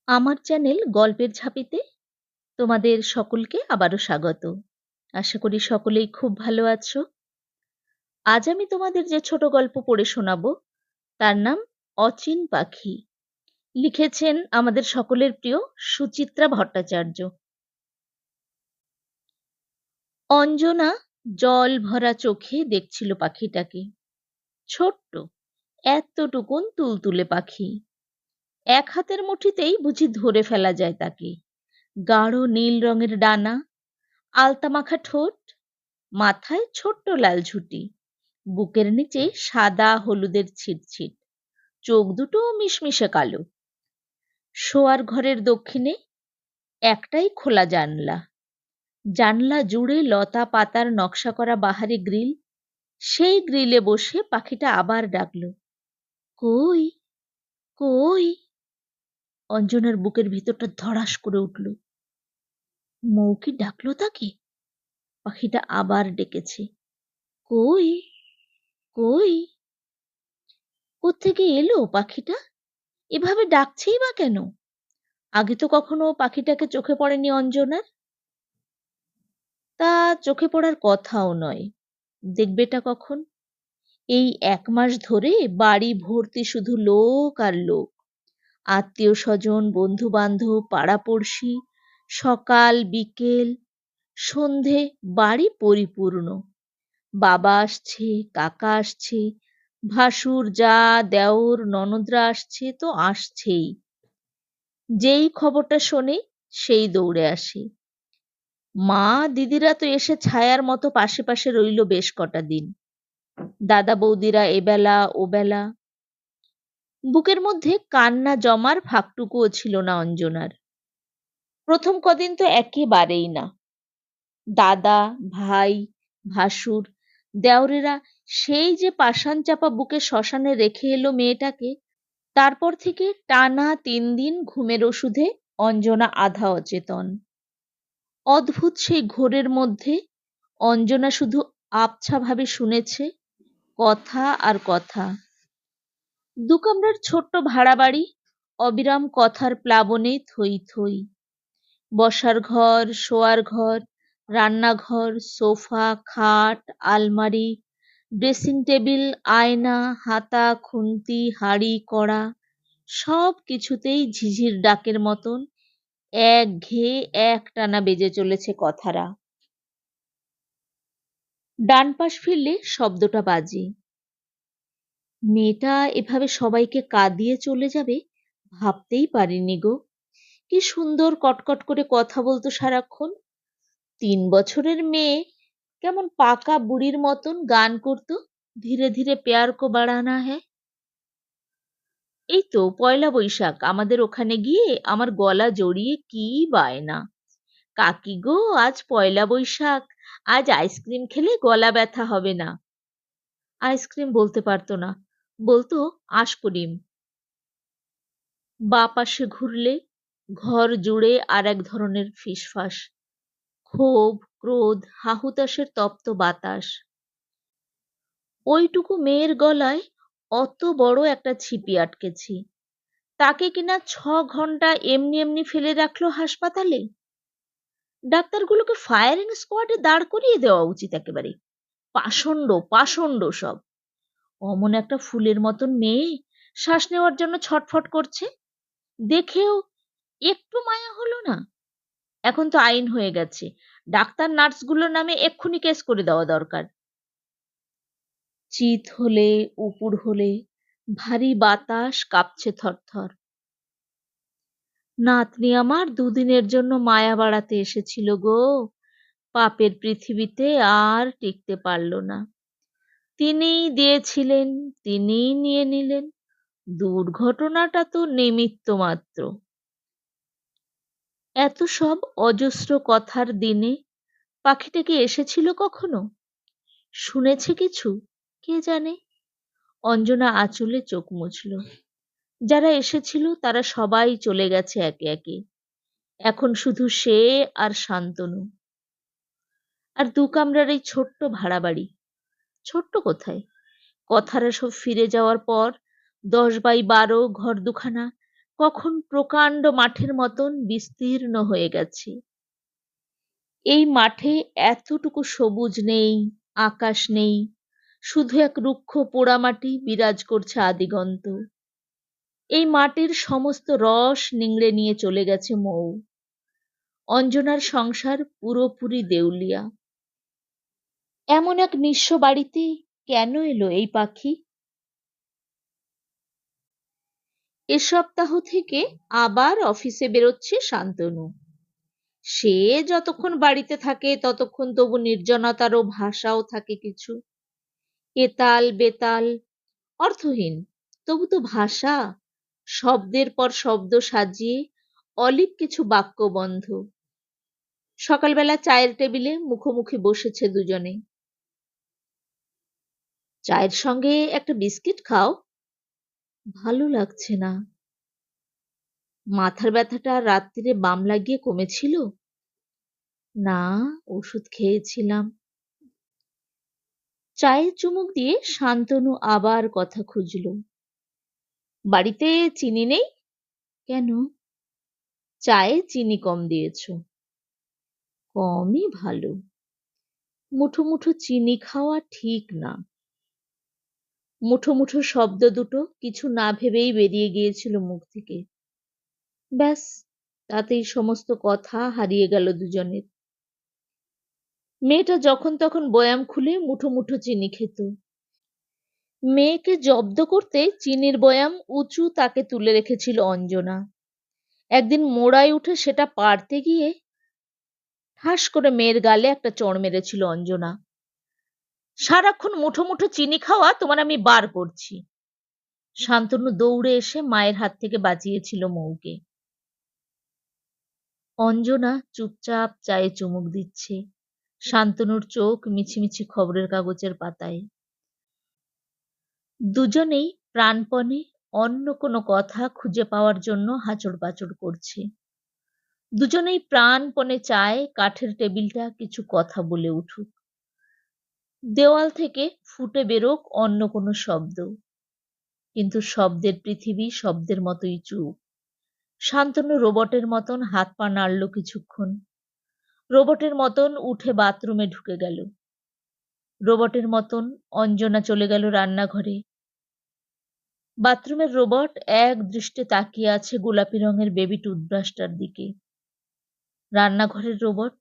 আমার চ্যানেল গল্পের ঝাঁপিতে তোমাদের সকলকে আবারও স্বাগত। আশা করি সকলেই খুব ভালো আছো। আজ আমি তোমাদের যে ছোট গল্প পড়ে শোনাবো তার নাম অচিন পাখি। লিখেছেন আমাদের সকলের প্রিয় সুচিত্রা ভট্টাচার্য। অঞ্জনা জল ভরা চোখে দেখছিল পাখিটাকে। ছোট্ট, এতটুকুন তুলতুলে পাখি। এক হাতের মুঠিতেই বুঝি ধরে ফেলা যায় তাকে। গাঢ় নীল রঙের ডানা, আলতা মাখা ঠোঁট, মাথায় ছোট্ট লাল ঝুঁটি, বুকের নিচে সাদা হলুদের ছিটছিট, চোখ দুটো মিশমিশে কালো। শোয়ার ঘরের দক্ষিণে একটাই খোলা জানলা। জানলা জুড়ে লতা পাতার নকশা করা বাহারি গ্রিল। সেই গ্রিলে বসে পাখিটা আবার ডাকল, কই কই। অঞ্জনার বুকের ভিতরটা ধড়াস করে উঠল। মৌকি ডাকলো তাকে। পাখিটা আবার ডেকেছে, কই কই। কোত্থেকে এলো পাখিটা? এভাবে ডাকছেই বা কেন? আগে তো কখনো পাখিটাকে চোখে পড়েনি অঞ্জনার। তা চোখে পড়ার কথাও নয়। দেখবেটা কখন? এই 1 মাস ধরে বাড়ি ভর্তি শুধু লোক আর লোক। আত্মীয় স্বজন, বন্ধু বান্ধব, পাড়াপড়শি, সকাল বিকেল সন্ধে বাড়ি পরিপূর্ণ। বাবা আসছে, কাকা আসছে, ভাসুর, জা, দেওর, ননদরা আসছে তো আসছেই। যেই খবরটা শোনে সেই দৌড়ে আসে। মা দিদিরা তো এসে ছায়ার মতো পাশে পাশে রইল বেশ কটা দিন। দাদা বৌদিরা এবেলা ওবেলা। বুকের মধ্যে কান্না জমার ফাঁকটুকুও ছিল না অঞ্জনার। প্রথম কদিন তো একেবারেই না। দাদা, ভাই, ভাসুর, দেওরেরা সেই যে পাষাণ চাপা বুকে শ্মশানে রেখে এলো মেয়েটাকে, তারপর থেকে টানা 3 দিন ঘুমের ওষুধে অঞ্জনা আধা অচেতন। অদ্ভুত সেই ঘোরের মধ্যে অঞ্জনা শুধু আবছাভাবে শুনেছে কথা আর কথা। 2 কামরার ছোট্ট ভাড়া বাড়ি, অবিরাম কথার প্লাবনে থই থই। বসার ঘর, শোয়ার ঘর, রান্নাঘর, সোফা, খাট, আলমারি, ড্রেসিং টেবিল, আয়না, হাতা, খুন্তি, হাঁড়ি, কড়া সব কিছুতেই ঝিঝির ডাকের মতন একঘেয়ে একটানা বেজে চলেছে কথারা। ডান পাশ ফিরলে শব্দটা বাজে। মেয়েটা এভাবে সবাইকে কাঁদিয়ে চলে যাবে ভাবতেই পারিনি গো। কি সুন্দর কটকট করে কথা বলতো সারাক্ষণ। 3 বছরের মেয়ে কেমন পাকা বুড়ির মতন গান করতো, ধীরে ধীরে প্যার কো বাড়ানা হ্যায়। এই তো পয়লা বৈশাখ আমাদের ওখানে গিয়ে আমার গলা জড়িয়ে কি বায়না, কাকি গো আজ পয়লা বৈশাখ, আজ আইসক্রিম খেলে গলা ব্যথা হবে না। আইসক্রিম বলতে পারতো না, বলতো আশকরিম। বাঁ পাশে ঘুরলে ঘর জুড়ে আর এক ধরনের ফিসফাস, ক্ষোভ, ক্রোধ, হাহুতাশের তপ্ত বাতাস। ওইটুকু মেয়ের গলায় অত বড় একটা ছিপি আটকেছি, তাকে কিনা 6 ঘন্টা এমনি এমনি ফেলে রাখলো হাসপাতালে। ডাক্তারগুলোকে ফায়ারিং স্কোয়াডে দাঁড় করিয়ে দেওয়া উচিত একেবারে। পাষণ্ড পাষণ্ড সব। অমন একটা ফুলের মতন মেয়ে শ্বাস নেওয়ার জন্য ছটফট করছে, দেখেও একটু মায়া হলো না। এখন তো আইন হয়ে গেছে, ডাক্তার নার্সগুলোর নামে এক্ষুনি কেস করে দেওয়া দরকার। চিত হলে উপুড় হলে ভারী বাতাস কাঁপছে থরথর। নাতনি আমার 2 দিনের জন্য মায়া বাড়াতে এসেছিল গো, পাপের পৃথিবীতে আর টিকতে পারল না। তিনিই দিয়েছিলেন, তিনিই নিয়ে নিলেন। দুর্ঘটনাটা তো নিমিত্ত মাত্র। এত সব অজস্র কথার দিনে পাখিটা কি এসেছিল কখনো? শুনেছে কিছু? কে জানে। অঞ্জনা আঁচলে চোখ মুছল। যারা এসেছিল তারা সবাই চলে গেছে একে একে। এখন শুধু সে আর শান্তনু। আর 2 কামরার এই ছোট্ট ভাড়া বাড়ি। ছোট্ট কোথায়, কথারা সব ফিরে যাওয়ার পর 10 বাই 12 ঘর দুখানা কখন প্রকাণ্ড মাঠের মতন বিস্তীর্ণ হয়ে গেছে। এই মাঠে এতটুকু সবুজ নেই, আকাশ নেই, শুধু এক রুক্ষ পোড়ামাটি বিরাজ করছে আদিগন্ত। এই মাটির সমস্ত রস নিংড়ে নিয়ে চলে গেছে মৌ। অঞ্জনার সংসার পুরোপুরি দেউলিয়া। এমন এক নিঃস্ব বাড়িতে কেন এলো এই পাখি? এ সপ্তাহ থেকে আবার অফিসে বেরোচ্ছে শান্তনু। সে যতক্ষণ বাড়িতে থাকে ততক্ষণ তবু নির্জনতারও ভাষাও থাকে কিছু, এতাল বেতাল, অর্থহীন, তবু তো ভাষা, শব্দের পর শব্দ সাজিয়ে অলীক কিছু বাক্যবন্ধ। সকালবেলা চায়ের টেবিলে মুখোমুখি বসেছে দুজনে। চায়ের সঙ্গে একটা বিস্কিট খাও। ভালো লাগছে না। মাথার ব্যথাটা রাত্রিরে বাম লাগিয়ে কমেছিল? না, ওষুধ খেয়েছিলাম। চায়ে চুমুক দিয়ে শান্তনু আবার কথা খুঁজল। বাড়িতে চিনি নেই? কেন? চায়ে চিনি কম দিয়েছ। কমই ভালো। মুঠো মুঠো চিনি খাওয়া ঠিক না। মুঠো মুঠো শব্দ দুটো কিছু না ভেবেই বেরিয়ে গিয়েছিল মুখ থেকে। ব্যাস, তাতেই সমস্ত কথা হারিয়ে গেল দুজনের। মেয়েটা যখন তখন বয়াম খুলে মুঠো মুঠো চিনি খেত। মেয়েকে জব্দ করতে চিনির বয়াম উঁচু তাকে তুলে রেখেছিল অঞ্জনা। একদিন মোড়ায় উঠে সেটা পারতে গিয়ে ঠাস করে মেয়ের গালে একটা চড় মেরেছিল অঞ্জনা। সারাক্ষণ মুঠো মুঠো চিনি খাওয়া তোমার আমি বার করছি। শান্তনু দৌড়ে এসে মায়ের হাত থেকে বাঁচিয়েছিল মৌকে। অঞ্জনা চুপচাপ চায়ে চুমুক দিচ্ছে। শান্তনুর চোখ মিছিমিছি খবরের কাগজের পাতায়। দুজনেই প্রাণপণে অন্য কোনো কথা খুঁজে পাওয়ার জন্য হাঁচড় পাচড় করছে। দুজনেই প্রাণপণে চায় কাঠের টেবিলটা কিছু কথা বলে উঠুক। দেওয়াল থেকে ফুটে বেরোক অন্য কোনো শব্দ। কিন্তু শব্দের পৃথিবী শব্দের মতোই চুপ। শান্তনু রোবটের মতন হাত পা নাড়ল কিছুক্ষণ। রোবটের মতন উঠে বাথরুমে ঢুকে গেল। রোবটের মতন অঞ্জনা চলে গেল রান্নাঘরে। বাথরুমের রোবট এক দৃষ্টে তাকিয়ে আছে গোলাপি রঙের বেবি টুথব্রাশটার দিকে। রান্নাঘরের রোবট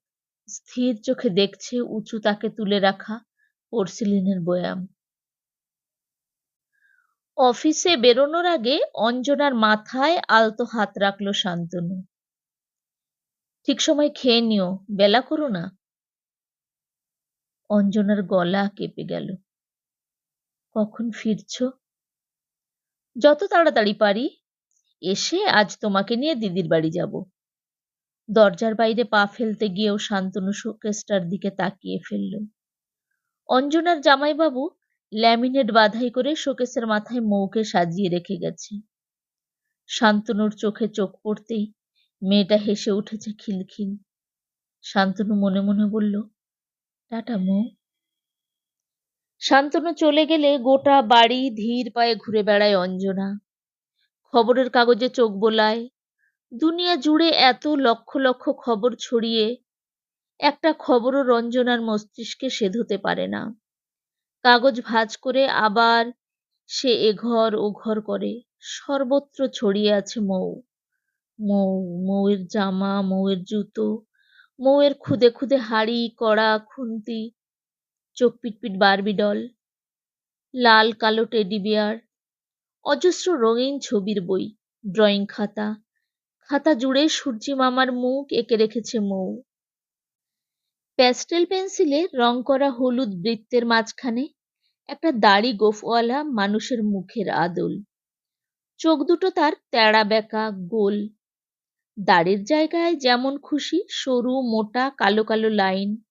স্থির চোখে দেখছে উঁচু তাকে তুলে রাখা পোর্সিলিনের বয়াম। অফিসে বেরোনোর আগে অঞ্জনার মাথায় আলতো হাত রাখল শান্তনু। ঠিক সময় খেয়ে নিও, বেলা করো না। অঞ্জনার গলা কেঁপে গেল। কখন ফিরছ? যত তাড়াতাড়ি পারি। এসে আজ তোমাকে নিয়ে দিদির বাড়ি যাব। দরজার বাইরে পা ফেলতে গিয়েও শান্তনু শোকেসটার দিকে তাকিয়ে ফেলল। অঞ্জনার জামাইবাবু ল্যামিনেট বাধাই করে শোকেসের মাথায় মৌকে সাজিয়ে রেখে গেছে। শান্তনুর চোখে চোখ পড়তেই মেয়েটা হেসে উঠেছে খিলখিল। শান্তনু মনে মনে বলল, টাটা মৌ। শান্তনু চলে গেলে গোটা বাড়ি ধীর পায়ে ঘুরে বেড়ায় অঞ্জনা। খবরের কাগজে চোখ বোলায়। দুনিয়া জুড়ে এত লক্ষ লক্ষ খবর ছড়িয়ে একটা খবরও রঞ্জনার মস্তিষ্কে সেধতে পারে না। কাগজ ভাঁজ করে আবার সে এঘর ওঘর করে। সর্বত্র ছড়িয়ে আছে মৌ। মৌ, মৌয়ের জামা, মৌয়ের জুতো, মৌয়ের খুদে খুদে হাড়ি, কড়া, খুন্তি, চোখ পিটপিট বারবি ডল, লাল কালো টেডি বিয়ার, অজস্র রঙিন ছবির বই, ড্রয়িং খাতা, খাতা জুড়ে সূর্যি মামার মুখ এঁকে রেখেছে মৌ। প্যাস্টেল পেন্সিলে রং করা হলুদ বৃত্তের মাঝখানে একটা দাড়ি গোফওয়ালা মানুষের মুখের আদল। চোখ দুটো তার তেড়া বেঁকা, গোল। দাড়ির জায়গায় যেমন খুশি সরু মোটা কালো কালো লাইন।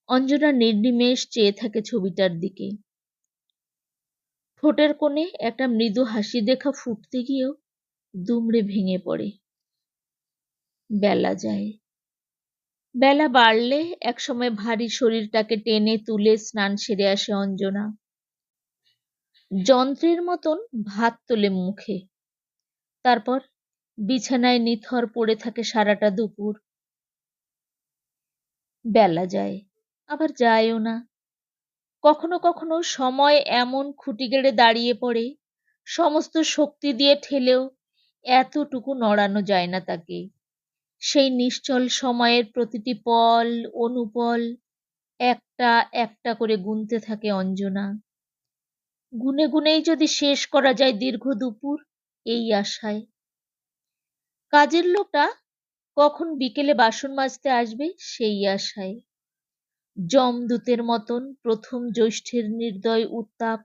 অঞ্জনা নির্নিমেষ চেয়ে থাকে ছবিটার দিকে। ঠোঁটের কোণে একটা মৃদু হাসি দেখা ফুটতে গিয়েও দুমড়ে ভেঙে পড়ে। বেলা যায়। বেলা বাড়লে একসময় ভারী শরীরটাকে টেনে তুলে স্নান সেরে আসে অঞ্জনা। যন্ত্রের মতন ভাত তোলে মুখে। তারপর বিছানায় নিথর পড়ে থাকে সারাটা দুপুর। বেলা যায়, আবার যায়ও না। কখনো কখনো সময় এমন খুঁটি গেড়ে দাঁড়িয়ে পড়ে, সমস্ত শক্তি দিয়ে ঠেলেও এতটুকু নড়ানো যায় না তাকে। সেই নিশ্চল সময়ের প্রতিটি পল অনুপল একটা একটা করে গুনতে থাকে অঞ্জনা। গুনে গুনেই যদি শেষ করা যায় দীর্ঘ দুপুর, এই আশায়। কাজের লোকটা কখন বিকেলে বাসন মাজতে আসবে, সেই আশায়। যমদূতের মতন প্রথম জ্যৈষ্ঠের নির্দয় উত্তাপ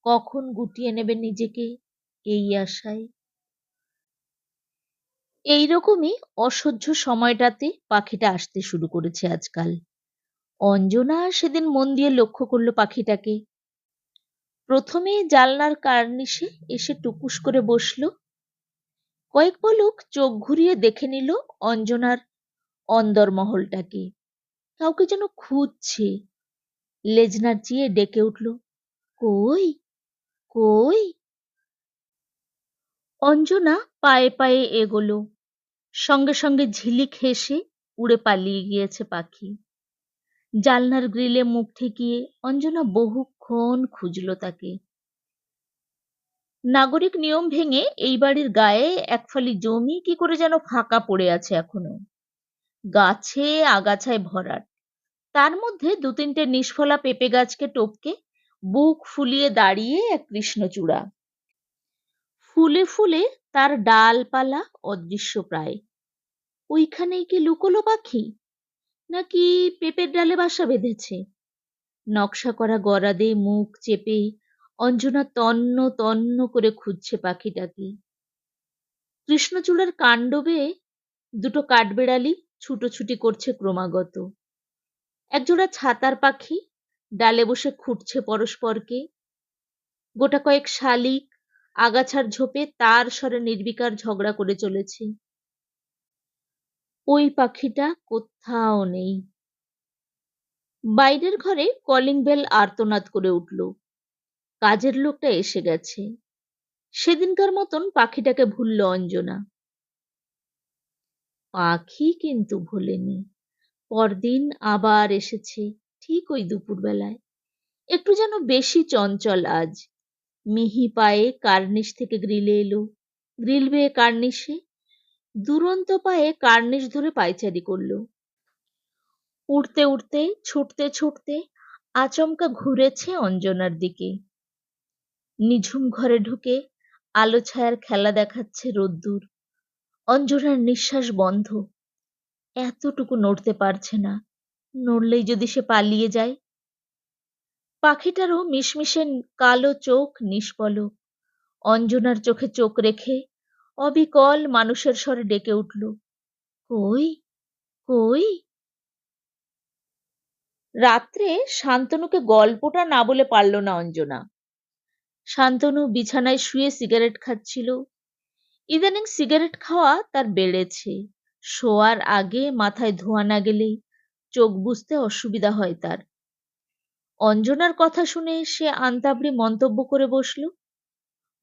কখন গুটিয়ে নেবে নিজেকে, এই আশায়। এইরকমই অসহ্য সময়টাতে পাখিটা আসতে শুরু করেছে আজকাল। অঞ্জনা সেদিন মন দিয়ে লক্ষ্য করল পাখিটাকে। প্রথমে জানলার কার্নিশে এসে টুকুস করে বসল। কয়েক পলক চোখ ঘুরিয়ে দেখে নিল অঞ্জনার অন্দরমহলটাকে। কাউকে যেন খুঁজছে। লেজ নাড়িয়ে ডেকে উঠল, কই কই। অঞ্জনা পায়ে পায়ে এগোলো। সঙ্গে সঙ্গে ঝিলিক হেসে উড়ে পালিয়ে গিয়েছে পাখি। জানলার গ্রিলে মুখ ঠেকিয়ে অঞ্জনা বহুক্ষণ খুঁজল তাকে। নাগরিক নিয়ম ভেঙে এই বাড়ির গায়ে এক ফালি জমি কি করে যেন ফাঁকা পড়ে আছে এখনো, গাছে আগাছায় ভরাট। তার মধ্যে দু তিনটে নিষ্ফলা পেঁপে গাছকে টপকে বুক ফুলিয়ে দাঁড়িয়ে এক কৃষ্ণচূড়া। ফুলে ফুলে তার ডালপালা অদৃশ্য প্রায়। ওইখানেই কি লুকোলো পাখি, নাকি পেঁপের ডালে বাসা বেঁধেছে? নকশা করা গরাদে মুখ চেপে অঞ্জনা তন্ন তন্ন করে খুঁজছে পাখিটাকে। কৃষ্ণচূড়ার কাণ্ড বেয়ে দুটো কাঠবেড়ালি ছুটোছুটি করছে ক্রমাগত। একজোড়া ছাতার পাখি ডালে বসে খুঁটছে পরস্পরকে। গোটা কয়েক শালিক আগাছার ঝোপে তার স্বরে নির্বিকার ঝগড়া করে চলেছে। ওই পাখিটা কোথাও নেই। বাইরের ঘরে কলিং বেল আর্তনাদ করে উঠল। কাজের লোকটা এসে গেছে। সেদিনকার মতন পাখিটাকে ভুলল অঞ্জনা। পাখি কিন্তু ভোলেনি। পরদিন আবার এসেছে, ঠিক ওই দুপুরবেলায়। একটু যেন বেশি চঞ্চল আজ। মিহি পায়ে কার্নিশ থেকে গ্রিলে এলো, গ্রিল বেয়ে কার্নিশে, দুরন্ত পায়ে কার্নিশ ধরে পায়চারি করলো। উড়তে উড়তে ছুটতে ছুটতে আচমকা ঘুরেছে অঞ্জনার দিকে। নিঝুম ঘরে ঢুকে আলো ছায়ার খেলা দেখাচ্ছে রোদ্দুর। অঞ্জনার নিঃশ্বাস বন্ধ। এতটুকু নড়তে পারছে না, নড়লেই যদি সে পালিয়ে যায়। পাখিটারও মিশমিশে কালো চোখ নিষ্পলক। অঞ্জনার চোখে চোখ রেখে অবিকল মানুষের স্বরে ডেকে উঠল, কই কই। রাত্রে শান্তনুকে গল্পটা না বলে পারল না অঞ্জনা। শান্তনু বিছানায় শুয়ে সিগারেট খাচ্ছিল। ইদানিং সিগারেট খাওয়া তার বেড়েছে। শোয়ার আগে মাথায় ধোঁয়া না গেলেই চোখ বুঝতে অসুবিধা হয় তার। অঞ্জনার কথা শুনে সে আন্তাবড়ি মন্তব্য করে বসল,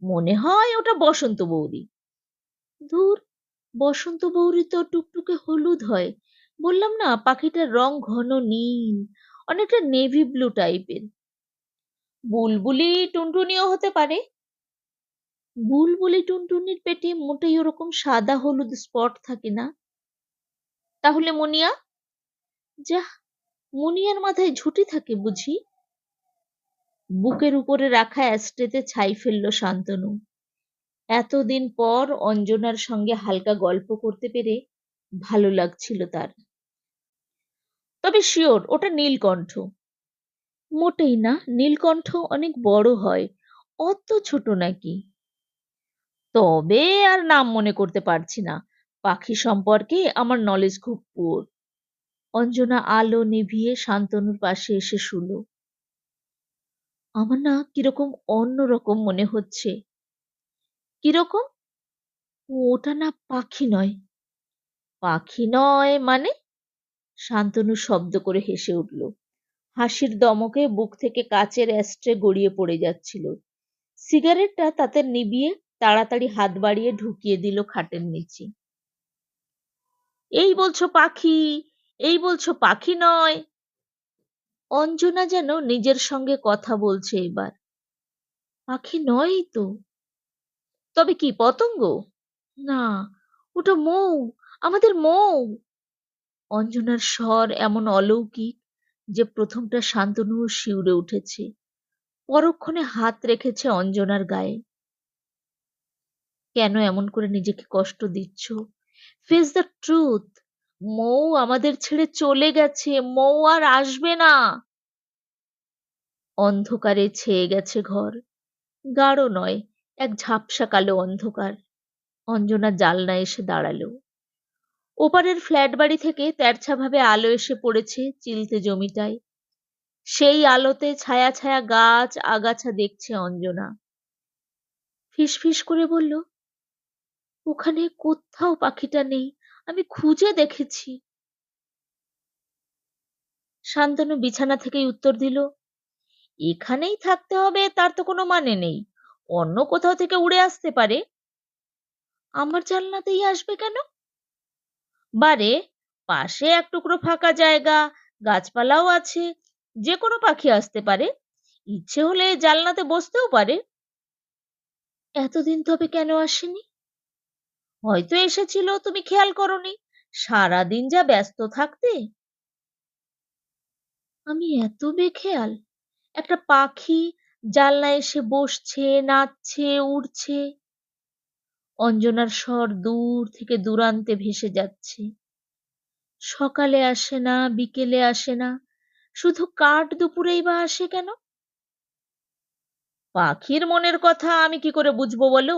মনে হয় ওটা বসন্ত বৌদি। ধুর, বসন্ত বৌদি তো টুকটুকে হলুদ হয়। বললাম না, পাখিটার রং ঘন নীল, অনেকটা নেভি ব্লু টাইপের। বুলবুলি টুনটুনিও হতে পারে। বুলবুলি টুনটুনির পেটে মোটেই ওরকম সাদা হলুদ স্পট থাকে না। তাহলে মুনিয়া? যাহ, মুনিয়ার মাথায় ঝুঁটি থাকে বুঝি। বুকের উপরে রাখা অ্যাস্ট্রেতে ছাই ফেলল শান্তনু। এতদিন পর অঞ্জনার সঙ্গে হালকা গল্প করতে পেরে ভালো লাগছিল তার। তবে শিওর ওটা নীলকণ্ঠ। মোটেই না, নীলকণ্ঠ অনেক বড় হয়, অত ছোট নাকি। তবে আর নাম মনে করতে পারছি না। পাখি সম্পর্কে আমার নলেজ খুব পুয়ার। অঞ্জনা আলো নিভিয়ে শান্তনুর পাশে এসে শুলো। আমার না কিরকম অন্যরকম মনে হচ্ছে। কিরকম? ওটা না পাখি নয়। পাখি নয় মানে? শান্তনু শব্দ করে হেসে উঠল। হাসির দমকে বুক থেকে কাচের অ্যাস্ট্রে গড়িয়ে পড়ে যাচ্ছিল। সিগারেটটা তাতে নিবিয়ে তাড়াতাড়ি হাত বাড়িয়ে ঢুকিয়ে দিল খাটের নিচে। এই বলছো পাখি, এই বলছো পাখি নয়। অঞ্জনা যেন নিজের সঙ্গে কথা বলছে এবার। পাখি নয়ই তো। তবে কি পতঙ্গ? না, ওটা মৌ, আমাদের মৌ। অঞ্জনার স্বর এমন অলৌকিক যে প্রথমটা শান্তনুও শিউরে উঠেছে। পরক্ষণে হাত রেখেছে অঞ্জনার গায়ে। কেন এমন করে নিজেকে কষ্ট দিচ্ছ? Face the truth. মৌ আমাদের ছেড়ে চলে গেছে, মৌ আর আসবে না। অন্ধকারে ছেয়ে গেছে ঘর। গাঢ় নয়, এক ঝাপসা কালো অন্ধকার। অঞ্জনা জানলায় এসে দাঁড়ালো। ওপারের ফ্ল্যাট বাড়ি থেকে তেরছাভাবে আলো এসে পড়েছে চিলতে জমিটায়। সেই আলোতে ছায়া ছায়া গাছ আগাছা দেখছে অঞ্জনা। ফিসফিস করে বলল, ওখানে কোথাও পাখিটা নেই, আমি খুঁজে দেখেছি। শান্তনু বিছানা থেকেই উত্তর দিল, এখানেই থাকতে হবে তার তো কোনো মানে নেই, অন্য কোথাও থেকে উড়ে আসতে পারে। আমার জানলাতেই আসবে কেন? বারে, পাশে এক টুকরো ফাঁকা জায়গা, গাছপালাও আছে, যে কোনো পাখি আসতে পারে, ইচ্ছে হলে জানলাতে বসতেও পারে। এতদিন তবে কেন আসেনি? হয়তো এসেছিল, তুমি খেয়াল করোনি, সারাদিন যা ব্যস্ত থাকতে। আমি এত বেখেয়াল? একটা পাখি জানলায় এসে বসছে, নাচছে, উড়ছে। অঞ্জনার স্বর দূর থেকে দূরান্তে ভেসে যাচ্ছে। সকালে আসে না, বিকেলে আসে না, শুধু কাঠ দুপুরেই বা আসে কেন? পাখির মনের কথা আমি কি করে বুঝবো বলো?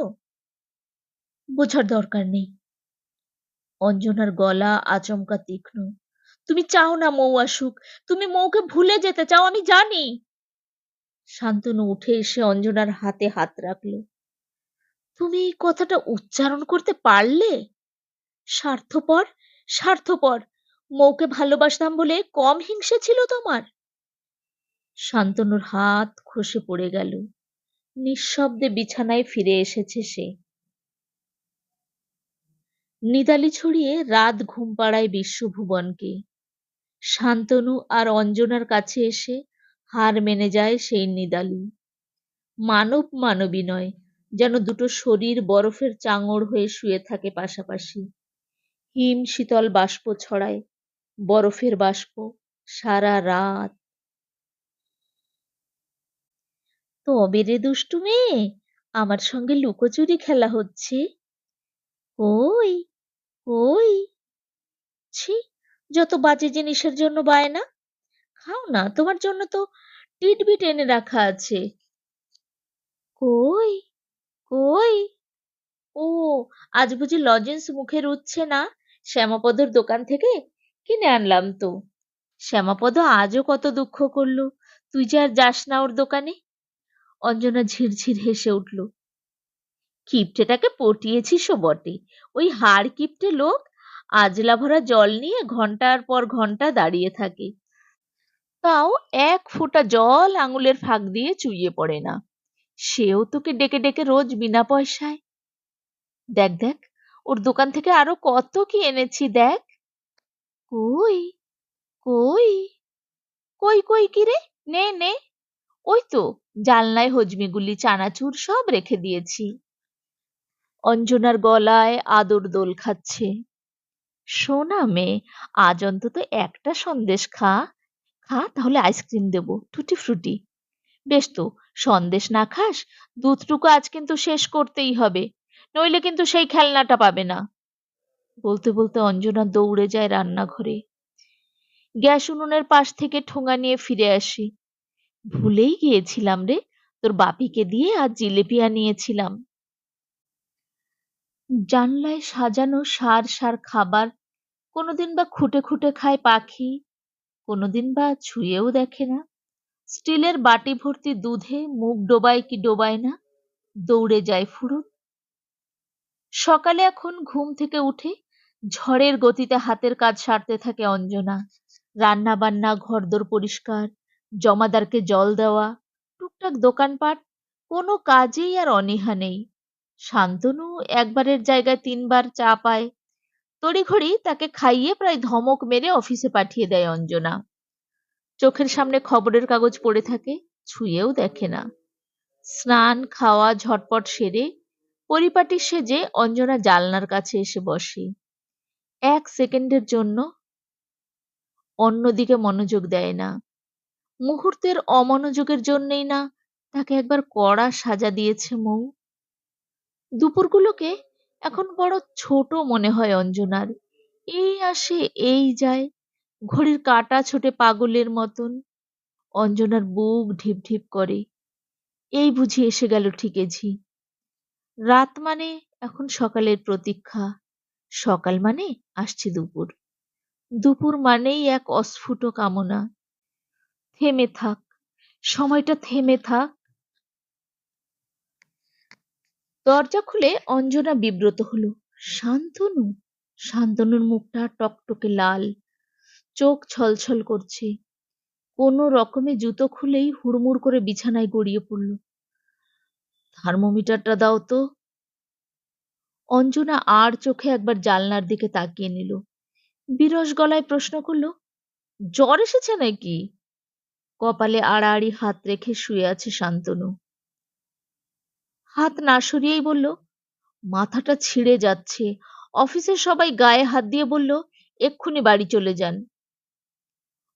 বোঝার দরকার নেই। অঞ্জনার গলা আচমকা তীক্ষ্ণ। তুমি চাও না মৌ আসুক, তুমি মৌকে ভুলে যেতে চাও, আমি জানি। শান্তনু উঠে এসে অঞ্জনার হাতে হাত রাখল। তুমি এই কথাটা উচ্চারণ করতে পারলে? স্বার্থপর, স্বার্থপর। মৌকে ভালোবাসতাম বলে কম হিংসে ছিল তোমার? শান্তনুর হাত খসে পড়ে গেল। নিঃশব্দে বিছানায় ফিরে এসেছে সে। নিদালি ছড়িয়ে রাত ঘুম পাড়ায় বিশ্বভুবনকে। শান্তনু আর অঞ্জনার কাছে এসে হার মেনে যায় সেই নিদালি। মানব মানবী নয়, যেন দুটো শরীর বরফের চাঙড় হয়ে শুয়ে থাকে পাশাপাশি। হিম শীতল বাষ্প ছড়ায়, বরফের বাষ্প, সারা রাত। তবে রে দুষ্টু মেয়ে, আমার সঙ্গে লুকোচুরি খেলা হচ্ছে। কই, কই? ছি, যত বাজে জিনিসের জন্য বায়না। খাও না, তোমার জন্য তো টিটবিট এনে রাখা আছে। কই, কই? ও, আজ বুঝি লজেন্স মুখে রুচ্ছে না? শ্যামাপদর দোকান থেকে কিনে আনলাম তো। শ্যামাপদ আজও কত দুঃখ করলো তুই যে আর যাস না ওর দোকানে। অঞ্জনা ঝিরঝির হেসে উঠল। কিপ্টেটাকে পটিয়েছিসও বটে। ওই হাড় কিপ্টে লোক আজলা ভরা জল নিয়ে ঘন্টার পর ঘন্টা দাঁড়িয়ে থাকে, তাও এক ফোঁটা জল আঙুলের ফাঁক দিয়ে চুইয়ে পড়ে না। সেও তোকে ডেকে ডেকে রোজ বিনা পয়সায়। দেখ দেখ, ওর দোকান থেকে আরো কত কি এনেছি দেখ। কই, কই? কই কই কি রে? নে নে, ওই তো জানলায় হজমিগুলি চানাচুর সব রেখে দিয়েছি। অঞ্জনার গলায় আদর দোল খাচ্ছে। শোনা মেয়ে, আজ অন্তত একটা সন্দেশ খা। খা, তাহলে আইসক্রিম দেবো, টুটি ফ্রুটি। বেশ তো, সন্দেশ না খাস, দুধটুকু আজ কিন্তু শেষ করতেই হবে, নইলে কিন্তু সেই খেলনাটা পাবে না। বলতে বলতে অঞ্জনা দৌড়ে যায় রান্নাঘরে। গ্যাস উনুনের পাশ থেকে ঠোঙা নিয়ে ফিরে আসি। ভুলেই গিয়েছিলাম রে, তোর বাপিকে দিয়ে আজ জিলেপি আনিয়েছিলাম। জানলায় সাজানো সার সার খাবার কোনোদিন বা খুঁটে খুঁটে খায় পাখি, কোনোদিন বা ছুঁয়েও দেখে না। স্টিলের বাটি ভর্তি দুধে মুখ ডোবায় কি ডোবায় না, দৌড়ে যায় ফুরুত। সকালে এখন ঘুম থেকে উঠে ঝড়ের গতিতে হাতের কাজ সারতে থাকে অঞ্জনা। রান্না বান্না, ঘরদোর পরিষ্কার, জমাদারকে জল দেওয়া, টুকটাক দোকানপাট, কোনো কাজেই আর অনীহা নেই। শান্তনু একবারের জায়গায় ৩ বার চা পায়। তড়িঘড়ি তাকে খাইয়ে প্রায় ধমক মেরে অফিসে পাঠিয়ে দেয় অঞ্জনা। চোখের সামনে খবরের কাগজ পড়ে থাকে, ছুঁয়েও দেখে না। স্নান খাওয়া ঝটপট সেরে পরিপাটি সেজে অঞ্জনা জানলার কাছে এসে বসে। ১ সেকেন্ডের জন্য অন্যদিকে মনোযোগ দেয় না। মুহূর্তের অমনোযোগের জন্যেই না তাকে একবার কড়া সাজা দিয়েছে মৌ। দুপুরগুলোকে এখন বড় ছোট মনে হয় অঞ্জনার। এই আসে এই যায়, ঘড়ির কাঁটা ছোটে পাগলের মতন। অঞ্জনার বুক ঢিপ ঢিপ করে। এই বুঝি এসে গেল ঠিকেঝি। রাত মানে এখন সকালের প্রতীক্ষা, সকাল মানে আসছে দুপুর, দুপুর মানেই এক অস্ফুট কামনা, থেমে থাক, সময়টা থেমে থাক। দরজা খুলে অঞ্জনা বিব্রত হলো। শান্তনু! শান্তনুর মুখটা টকটকে লাল, চোখ ছলছল করছে। কোনো রকমে জুতো খুলেই হুড়মুড় করে বিছানায় গড়িয়ে পড়ল। থার্মোমিটারটা দাও তো। অঞ্জনা আর চোখে একবার জানলার দিকে তাকিয়ে নিল। বিরস গলায় প্রশ্ন করল, জ্বর এসেছে নাকি? কপালে আড়াআড়ি হাত রেখে শুয়ে আছে শান্তনু। হাত না সরিয়েই বলল, মাথাটা ছিঁড়ে যাচ্ছে। অফিসের সবাই গায়ে হাত দিয়ে বলল, এক্ষুনি বাড়ি চলে যান।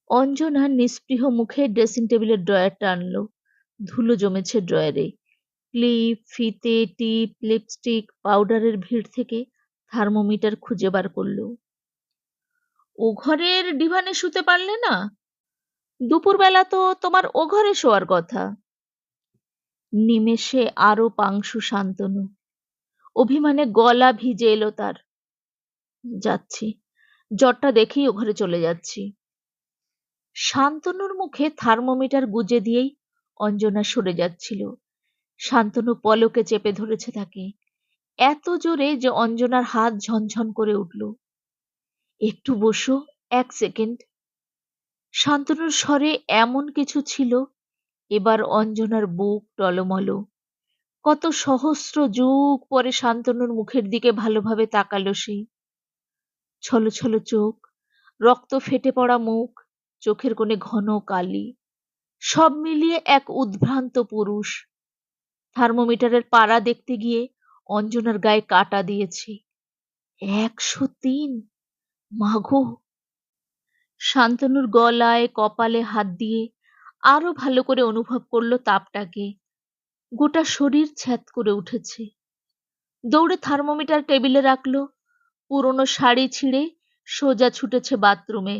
অঞ্জনা নিস্পৃহ মুখে ড্রেসিং টেবিলের ড্রয়ার টানল। ধুলো জমেছে ড্রয়ারে। ক্লিপ, ফিতে, টিপ, লিপস্টিক, পাউডারের ভিড় থেকে থার্মোমিটার খুঁজে বার করল। ও ঘরের ডিভানে শুতে পারলে না? দুপুরবেলা তো তোমার ও ঘরে শোয়ার কথা। নিমেষে আরো পাংশু শান্তনু। অভিমানে গলা ভিজে এলো তার। যাচ্ছি, জ্বরটা দেখেই ও ঘরে চলে যাচ্ছি। শান্তনুর মুখে থার্মোমিটার গুজে দিয়েই অঞ্জনা সরে যাচ্ছিল। শান্তনু পলকে চেপে ধরেছে তাকে, এত জোরে যে অঞ্জনার হাত ঝনঝন করে উঠল। একটু বসো, ১ সেকেন্ড। শান্তনুর স্বরে এমন কিছু ছিল, এবার অঞ্জনার বুক টলমল। কত সহস্র যুগ পরে শান্তনুর মুখের দিকে ভালোভাবে তাকালো সে। ছলছল চোখ, রক্ত ফেটে পড়া মুখ, চোখের কোণে ঘন কালি, সব মিলিয়ে এক উদ্ভ্রান্ত পুরুষ। থার্মোমিটারের পারা দেখতে গিয়ে অঞ্জনার গায়ে কাঁটা দিয়েছে। ১০৩! মাগো! শান্তনুর গলায় কপালে হাত দিয়ে আরো ভালো করে অনুভব করলো তাপটাকে। গোটা শরীর ছ্যাদ করে উঠেছে। দৌড়ে থার্মোমিটার টেবিলে রাখলো। পুরনো শাড়ি ছিঁড়ে সোজা ছুটেছে বাথরুমে,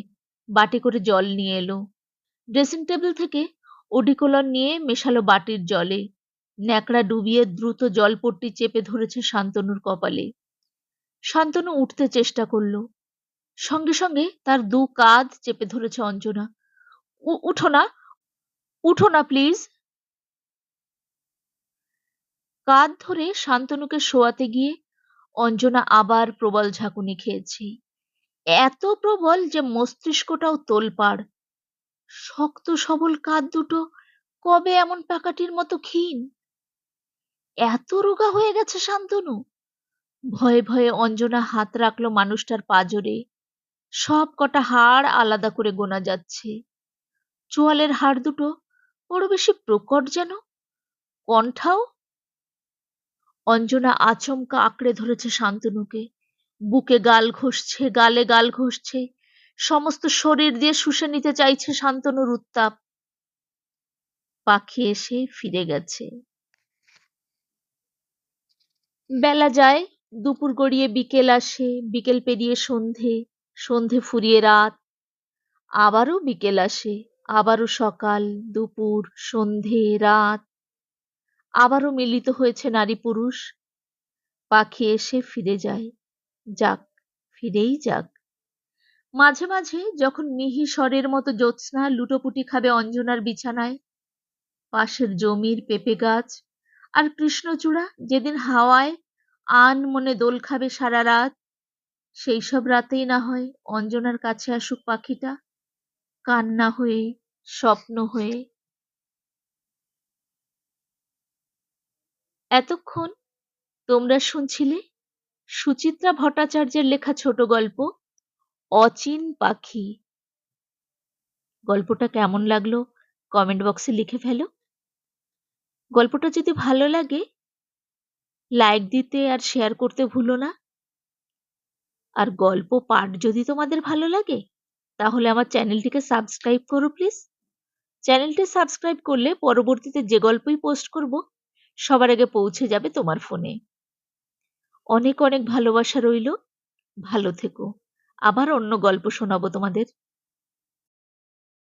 বাটি করে জল নিয়ে এলো। ড্রেসিং টেবিল থেকে ওডিকলন নিয়ে মেশালো বাটির জলে। ন্যাকড়া ডুবিয়ে দ্রুত জলপট্টি চেপে ধরেছে শান্তনুর কপালে। শান্তনু উঠতে চেষ্টা করলো। সঙ্গে সঙ্গে তার ২ কাঁধ চেপে ধরেছে অঞ্জনা। উঠো না, উঠো না প্লিজ। কাঁধ ধরে শান্তনুকে শোয়াতে গিয়ে অঞ্জনা আবার প্রবল ঝাঁকুনি খেয়েছে। এত প্রবল যে মস্তিষ্কটাও তোলপাড়। শক্ত সবল কাঁধ দুটো কবে এমন পাকাটির মতো ক্ষীণ? এত রোগা হয়ে গেছে শান্তনু? ভয়ে ভয়ে অঞ্জনা হাত রাখলো মানুষটার পাঁজরে। সব কটা হাড় আলাদা করে গোনা যাচ্ছে। চোয়ালের হাড় দুটো বড় বেশি প্রকট যেন। কণ্ঠাও। অঞ্জনা আচমকা আঁকড়ে ধরেছে শান্তনুকে। বুকে গাল ঘষছে, গালে গাল ঘষছে। সমস্ত শরীর দিয়ে শুষে নিতে চাইছে শান্তনুর উত্তাপ। পাখি এসে ফিরে গেছে। বেলা যায়, দুপুর গড়িয়ে বিকেল আসে, বিকেল পেরিয়ে সন্ধে, সন্ধে ফুরিয়ে রাত। আবারও বিকেল আসে, আবারও সকাল, দুপুর, সন্ধে, রাত। আবারও মিলিত হয়েছে নারী পুরুষ। পাখি এসে ফিরে যায়। যাক, ফিরেই যাক। মাঝে মাঝে যখন মিহি স্বরের মতো জ্যোৎস্না লুটোপুটি খাবে অঞ্জনার বিছানায়, পাশের জমির পেঁপে গাছ আর কৃষ্ণচূড়া যেদিন হাওয়ায় আনমনে দোল খাবে সারা রাত, সেই সব রাতেই না হয় অঞ্জনার কাছে আসুক পাখিটা, কান্না হয়ে, স্বপ্ন হয়ে। এতক্ষণ তোমরা শুনছিলে সুচিত্রা ভট্টাচার্যের লেখা ছোট গল্প অচিন পাখি। গল্পটা কেমন লাগলো কমেন্ট বক্সে লিখে ফেলো। গল্পটা যদি ভালো লাগে লাইক দিতে আর শেয়ার করতে ভুলো না। আর গল্প পাঠ যদি তোমাদের ভালো লাগে তাহলে আমার চ্যানেলটিকে সাবস্ক্রাইব করো প্লিজ। চ্যানেলটি সাবস্ক্রাইব করলে পরবর্তীতে যে গল্পই পোস্ট করব সবার আগে পৌঁছে যাবে তোমার ফোনে। অনেক অনেক ভালোবাসা রইল। ভালো থেকো। আবার অন্য গল্প শোনাবো তোমাদের।